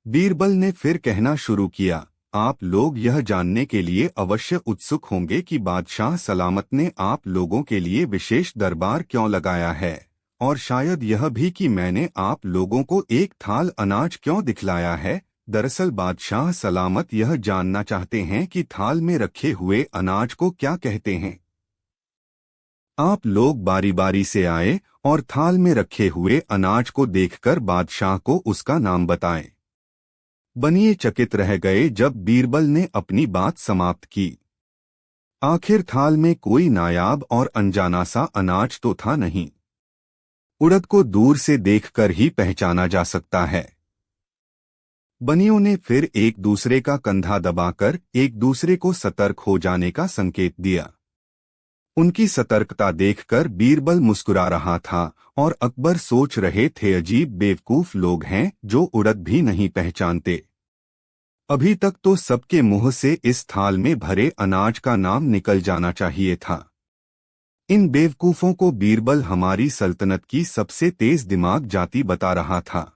बीरबल ने फिर कहना शुरू किया, आप लोग यह जानने के लिए अवश्य उत्सुक होंगे कि बादशाह सलामत ने आप लोगों के लिए विशेष दरबार क्यों लगाया है, और शायद यह भी कि मैंने आप लोगों को एक थाल अनाज क्यों दिखलाया है। दरअसल बादशाह सलामत यह जानना चाहते हैं कि थाल में रखे हुए अनाज को क्या कहते हैं। आप लोग बारी बारी से आए और थाल में रखे हुए अनाज को देखकर बादशाह को उसका नाम बताएं। बनिए चकित रह गए जब बीरबल ने अपनी बात समाप्त की। आखिर थाल में कोई नायाब और अनजाना सा अनाज तो था नहीं। उड़द को दूर से देखकर ही पहचाना जा सकता है। बनियों ने फिर एक दूसरे का कंधा दबाकर एक दूसरे को सतर्क हो जाने का संकेत दिया। उनकी सतर्कता देखकर बीरबल मुस्कुरा रहा था और अकबर सोच रहे थे, अजीब बेवकूफ लोग हैं जो उड़द भी नहीं पहचानते। अभी तक तो सबके मुंह से इस थाल में भरे अनाज का नाम निकल जाना चाहिए था। इन बेवकूफों को बीरबल हमारी सल्तनत की सबसे तेज दिमाग जाति बता रहा था।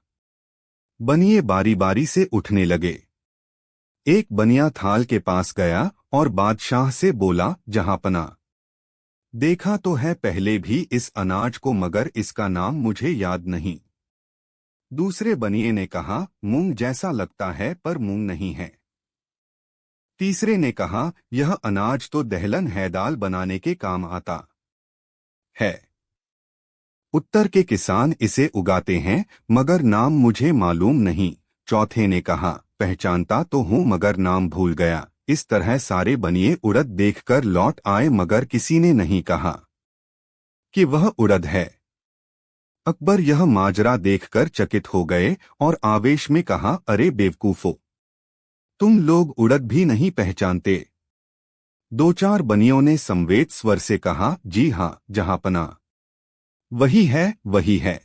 बनिए बारी बारी से उठने लगे। एक बनिया थाल के पास गया और बादशाह से बोला, जहांपना, देखा तो है पहले भी इस अनाज को, मगर इसका नाम मुझे याद नहीं। दूसरे बनिए ने कहा, मूंग जैसा लगता है पर मूंग नहीं है। तीसरे ने कहा, यह अनाज तो दहलन है, दाल बनाने के काम आता है। उत्तर के किसान इसे उगाते हैं मगर नाम मुझे मालूम नहीं। चौथे ने कहा, पहचानता तो हूं मगर नाम भूल गया। इस तरह सारे बनिए उड़द देखकर लौट आए मगर किसी ने नहीं कहा कि वह उड़द है। अकबर यह माजरा देखकर चकित हो गए और आवेश में कहा, अरे बेवकूफो, तुम लोग उड़द भी नहीं पहचानते। दो चार बनियों ने संवेद स्वर से कहा, जी हां जहांपना, वही है वही है।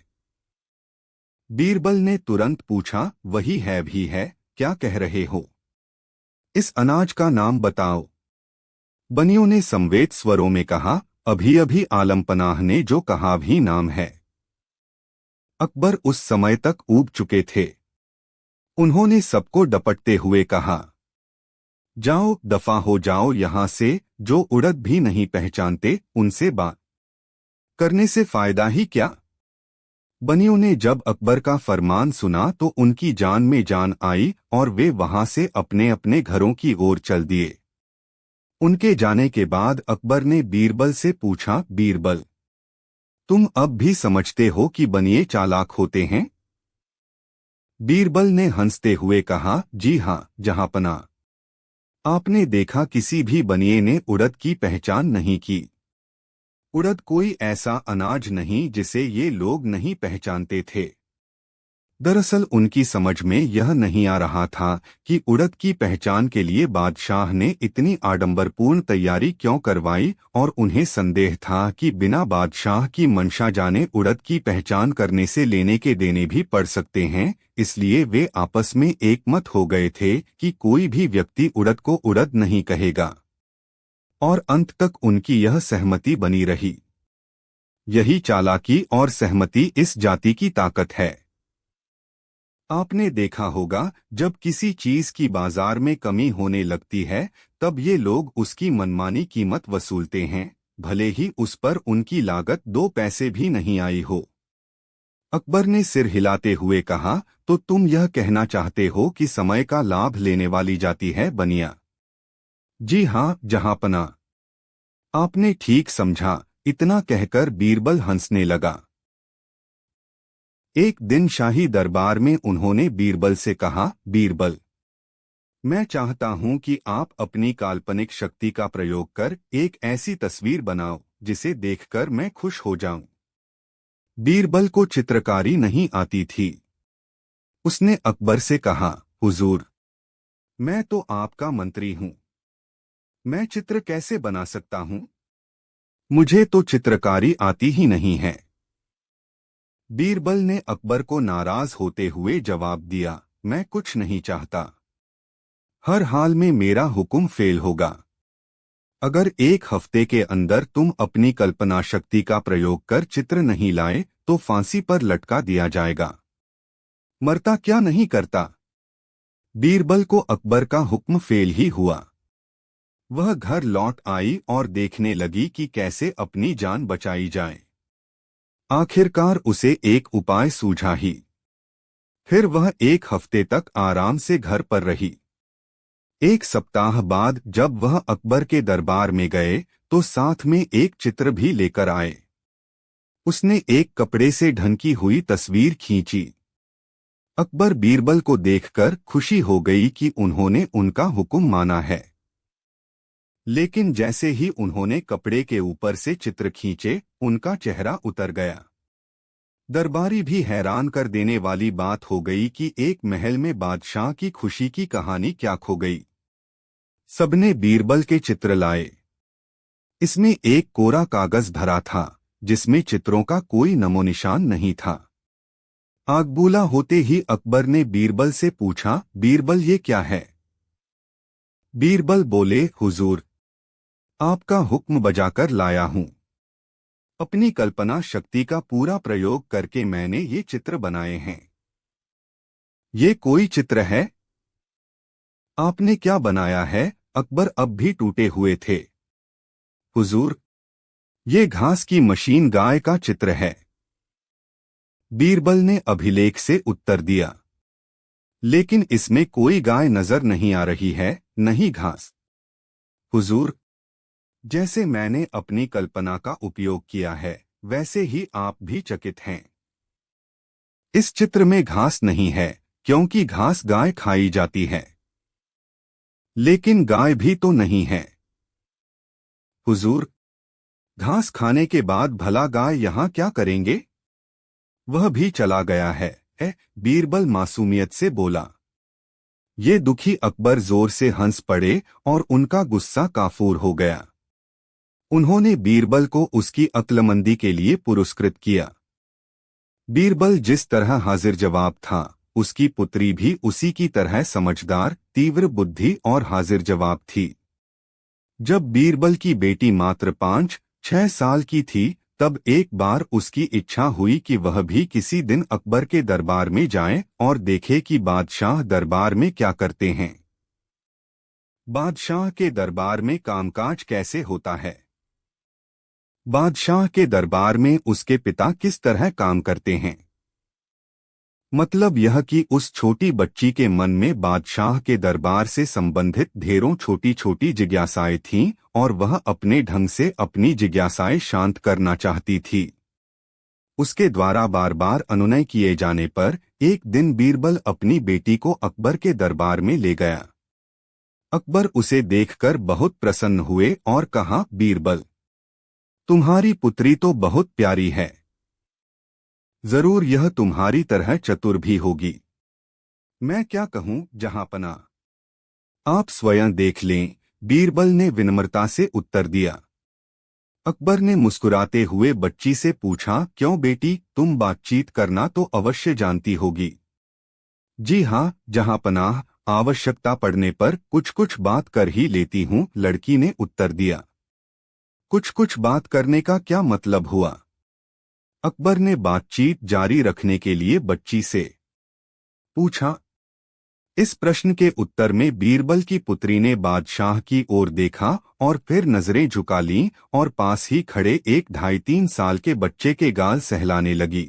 बीरबल ने तुरंत पूछा, वही है भी है, क्या कह रहे हो? इस अनाज का नाम बताओ। बनियों ने संवेद स्वरों में कहा, अभी अभी आलमपनाह ने जो कहा भी नाम है। अकबर उस समय तक ऊब चुके थे। उन्होंने सबको डपटते हुए कहा, जाओ दफा हो जाओ यहां से, जो उड़द भी नहीं पहचानते उनसे बात करने से फायदा ही क्या। बनियों ने जब अकबर का फरमान सुना तो उनकी जान में जान आई और वे वहां से अपने अपने घरों की ओर चल दिए। उनके जाने के बाद अकबर ने बीरबल से पूछा, बीरबल, तुम अब भी समझते हो कि बनिए चालाक होते हैं? बीरबल ने हंसते हुए कहा, जी हाँ जहांपना। आपने देखा किसी भी बनिए ने उड़द की पहचान नहीं की। उड़द कोई ऐसा अनाज नहीं जिसे ये लोग नहीं पहचानते थे। दरअसल उनकी समझ में यह नहीं आ रहा था कि उड़द की पहचान के लिए बादशाह ने इतनी आडंबरपूर्ण तैयारी क्यों करवाई, और उन्हें संदेह था कि बिना बादशाह की मंशा जाने उड़द की पहचान करने से लेने के देने भी पड़ सकते हैं। इसलिए वे आपस में एकमत हो गए थे कि कोई भी व्यक्ति उड़द को उड़द नहीं कहेगा, और अंत तक उनकी यह सहमति बनी रही। यही चालाकी और सहमति इस जाति की ताकत है। आपने देखा होगा, जब किसी चीज की बाजार में कमी होने लगती है तब ये लोग उसकी मनमानी कीमत वसूलते हैं, भले ही उस पर उनकी लागत 2 पैसे भी नहीं आई हो। अकबर ने सिर हिलाते हुए कहा, तो तुम यह कहना चाहते हो कि समय का लाभ लेने वाली जाति है बनिया? जी हाँ जहांपना, आपने ठीक समझा। इतना कहकर बीरबल हंसने लगा। एक दिन शाही दरबार में उन्होंने बीरबल से कहा, बीरबल, मैं चाहता हूं कि आप अपनी काल्पनिक शक्ति का प्रयोग कर एक ऐसी तस्वीर बनाओ जिसे देखकर मैं खुश हो जाऊं। बीरबल को चित्रकारी नहीं आती थी। उसने अकबर से कहा, हुजूर, मैं तो आपका मंत्री हूं, मैं चित्र कैसे बना सकता हूं? मुझे तो चित्रकारी आती ही नहीं है। बीरबल ने अकबर को नाराज होते हुए जवाब दिया, मैं कुछ नहीं चाहता। हर हाल में मेरा हुक्म फेल होगा। अगर 1 हफ्ते के अंदर तुम अपनी कल्पना शक्ति का प्रयोग कर चित्र नहीं लाए तो फांसी पर लटका दिया जाएगा। मरता क्या नहीं करता। बीरबल को अकबर का हुक्म फेल ही हुआ। वह घर लौट आई और देखने लगी कि कैसे अपनी जान बचाई जाए। आखिरकार उसे एक उपाय सूझा ही। फिर वह 1 हफ्ते तक आराम से घर पर रही। 1 सप्ताह बाद जब वह अकबर के दरबार में गए तो साथ में एक चित्र भी लेकर आए। उसने एक कपड़े से ढंकी हुई तस्वीर खींची। अकबर बीरबल को देखकर खुशी हो गई कि उन्होंने उनका हुक्म माना है। लेकिन जैसे ही उन्होंने कपड़े के ऊपर से चित्र खींचे, उनका चेहरा उतर गया। दरबारी भी हैरान कर देने वाली बात हो गई कि एक महल में बादशाह की खुशी की कहानी क्या खो गई। सबने बीरबल के चित्र लाए। इसमें एक कोरा कागज भरा था जिसमें चित्रों का कोई नमो निशान नहीं था। आगबूला होते ही अकबर ने बीरबल से पूछा, बीरबल ये क्या है? बीरबल बोले, हुजूर, आपका हुक्म बजाकर लाया हूं। अपनी कल्पना शक्ति का पूरा प्रयोग करके मैंने ये चित्र बनाए हैं। ये कोई चित्र है? आपने क्या बनाया है? अकबर अब भी टूटे हुए थे। हुजूर, ये घास की मशीन गाय का चित्र है। बीरबल ने अभिलेख से उत्तर दिया, लेकिन इसमें कोई गाय नजर नहीं आ रही है, नहीं घास। हुजूर, जैसे मैंने अपनी कल्पना का उपयोग किया है वैसे ही आप भी चकित हैं। इस चित्र में घास नहीं है क्योंकि घास गाय खाई जाती है, लेकिन गाय भी तो नहीं है। हुजूर, घास खाने के बाद भला गाय यहाँ क्या करेंगे? वह भी चला गया है। बीरबल मासूमियत से बोला। ये दुखी अकबर जोर से हंस पड़े और उनका गुस्सा काफूर हो गया। उन्होंने बीरबल को उसकी अक्लमंदी के लिए पुरस्कृत किया। बीरबल जिस तरह हाजिर जवाब था, उसकी पुत्री भी उसी की तरह समझदार, तीव्र बुद्धि और हाजिर जवाब थी। जब बीरबल की बेटी मात्र 5-6 साल की थी तब एक बार उसकी इच्छा हुई कि वह भी किसी दिन अकबर के दरबार में जाए और देखे कि बादशाह दरबार में क्या करते हैं। बादशाह के दरबार में कामकाज कैसे होता है। बादशाह के दरबार में उसके पिता किस तरह काम करते हैं। मतलब यह कि उस छोटी बच्ची के मन में बादशाह के दरबार से संबंधित ढेरों छोटी छोटी जिज्ञासाएं थीं और वह अपने ढंग से अपनी जिज्ञासाएं शांत करना चाहती थी। उसके द्वारा बार बार अनुनय किए जाने पर एक दिन बीरबल अपनी बेटी को अकबर के दरबार में ले गया। अकबर उसे देखकर बहुत प्रसन्न हुए और कहा, बीरबल, तुम्हारी पुत्री तो बहुत प्यारी है। जरूर यह तुम्हारी तरह चतुर भी होगी। मैं क्या कहूँ जहांपना, आप स्वयं देख लें, बीरबल ने विनम्रता से उत्तर दिया। अकबर ने मुस्कुराते हुए बच्ची से पूछा, क्यों बेटी, तुम बातचीत करना तो अवश्य जानती होगी। जी हाँ जहांपनाह, आवश्यकता पड़ने पर कुछ कुछ बात कर ही लेती हूँ, लड़की ने उत्तर दिया। कुछ कुछ बात करने का क्या मतलब हुआ? अकबर ने बातचीत जारी रखने के लिए बच्ची से पूछा। इस प्रश्न के उत्तर में बीरबल की पुत्री ने बादशाह की ओर देखा और फिर नजरें झुका लीं और पास ही खड़े एक 2.5-3 साल के बच्चे के गाल सहलाने लगी।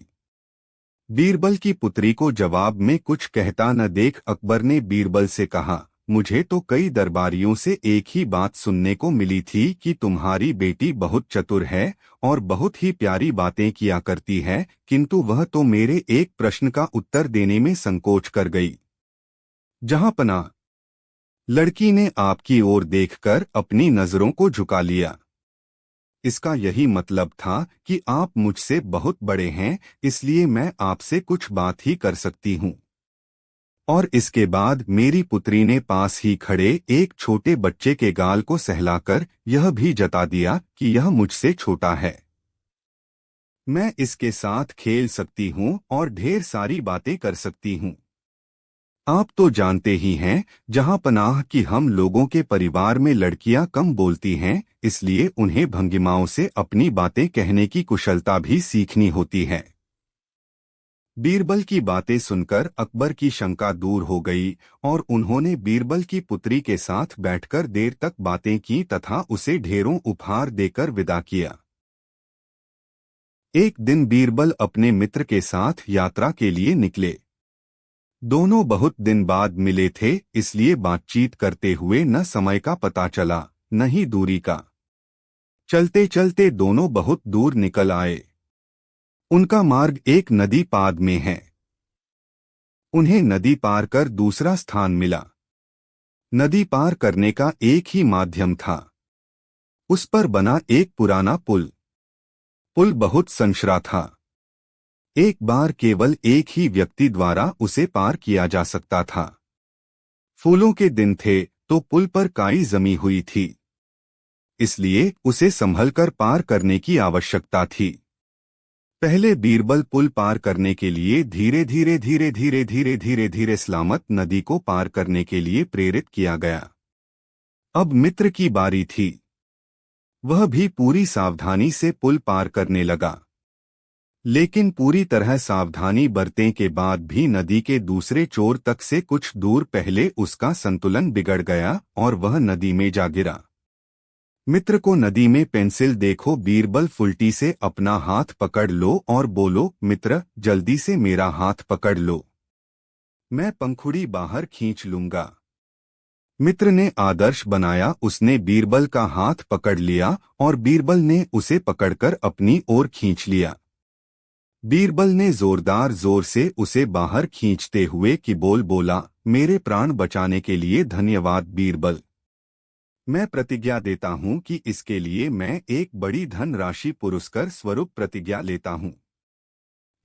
बीरबल की पुत्री को जवाब में कुछ कहता न देख अकबर ने बीरबल से कहा, मुझे तो कई दरबारियों से एक ही बात सुनने को मिली थी कि तुम्हारी बेटी बहुत चतुर है और बहुत ही प्यारी बातें किया करती है, किंतु वह तो मेरे एक प्रश्न का उत्तर देने में संकोच कर गई। जहांपना, लड़की ने आपकी ओर देखकर अपनी नजरों को झुका लिया। इसका यही मतलब था कि आप मुझसे बहुत बड़े हैं, इसलिए मैं आपसे कुछ बात ही कर सकती हूँ। और इसके बाद मेरी पुत्री ने पास ही खड़े एक छोटे बच्चे के गाल को सहलाकर यह भी जता दिया कि यह मुझसे छोटा है, मैं इसके साथ खेल सकती हूँ और ढेर सारी बातें कर सकती हूँ। आप तो जानते ही हैं जहांपनाह कि हम लोगों के परिवार में लड़कियां कम बोलती हैं, इसलिए उन्हें भंगिमाओं से अपनी बातें कहने की कुशलता भी सीखनी होती है। बीरबल की बातें सुनकर अकबर की शंका दूर हो गई और उन्होंने बीरबल की पुत्री के साथ बैठकर देर तक बातें की तथा उसे ढेरों उपहार देकर विदा किया। एक दिन बीरबल अपने मित्र के साथ यात्रा के लिए निकले। दोनों बहुत दिन बाद मिले थे, इसलिए बातचीत करते हुए न समय का पता चला न ही दूरी का। चलते चलते दोनों बहुत दूर निकल आए। उनका मार्ग एक नदी पाद में है। उन्हें नदी पार कर दूसरा स्थान मिला। नदी पार करने का एक ही माध्यम था, उस पर बना एक पुराना पुल। पुल बहुत संशरा था, एक बार केवल एक ही व्यक्ति द्वारा उसे पार किया जा सकता था। फूलों के दिन थे तो पुल पर काई जमी हुई थी, इसलिए उसे संभलकर पार करने की आवश्यकता थी। पहले बीरबल पुल पार करने के लिए धीरे धीरे धीरे धीरे धीरे धीरे धीरे सलामत नदी को पार करने के लिए प्रेरित किया गया। अब मित्र की बारी थी। वह भी पूरी सावधानी से पुल पार करने लगा, लेकिन पूरी तरह सावधानी बरतने के बाद भी नदी के दूसरे छोर तक से कुछ दूर पहले उसका संतुलन बिगड़ गया और वह नदी में जा गिरा। मित्र को नदी में पेंसिल देखो, बीरबल फुल्टी से अपना हाथ पकड़ लो और बोलो, मित्र जल्दी से मेरा हाथ पकड़ लो, मैं पंखुड़ी बाहर खींच लूंगा। मित्र ने आदर्श बनाया, उसने बीरबल का हाथ पकड़ लिया और बीरबल ने उसे पकड़कर अपनी ओर खींच लिया। बीरबल ने जोरदार जोर से उसे बाहर खींचते हुए कि बोला, मेरे प्राण बचाने के लिए धन्यवाद बीरबल। मैं प्रतिज्ञा देता हूँ कि इसके लिए मैं एक बड़ी धन राशि पुरस्कार स्वरूप प्रतिज्ञा लेता हूँ।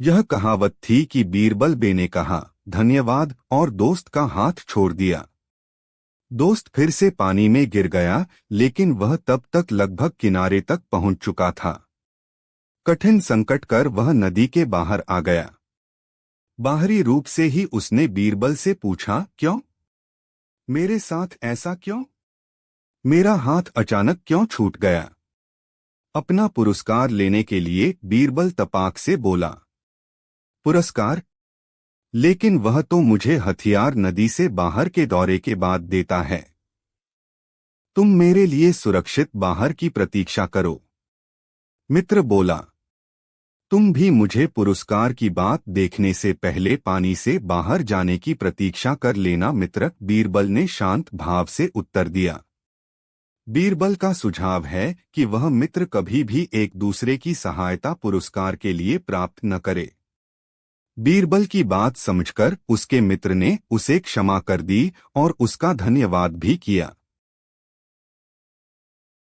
यह कहावत थी कि बीरबल बे ने कहा धन्यवाद और दोस्त का हाथ छोड़ दिया। दोस्त फिर से पानी में गिर गया, लेकिन वह तब तक लगभग किनारे तक पहुंच चुका था। कठिन संकट कर वह नदी के बाहर आ गया। बाहरी रूप से ही उसने बीरबल से पूछा, क्यों? मेरे साथ ऐसा क्यों? मेरा हाथ अचानक क्यों छूट गया? अपना पुरस्कार लेने के लिए बीरबल तपाक से बोला, पुरस्कार? लेकिन वह तो मुझे हथियार नदी से बाहर के दौरे के बाद देता है। तुम मेरे लिए सुरक्षित बाहर की प्रतीक्षा करो। मित्र बोला, तुम भी मुझे पुरस्कार की बात देखने से पहले पानी से बाहर जाने की प्रतीक्षा कर लेना मित्रक, बीरबल ने शांत भाव से उत्तर दिया। बीरबल का सुझाव है कि वह मित्र कभी भी एक दूसरे की सहायता पुरस्कार के लिए प्राप्त न करे। बीरबल की बात समझकर उसके मित्र ने उसे क्षमा कर दी और उसका धन्यवाद भी किया।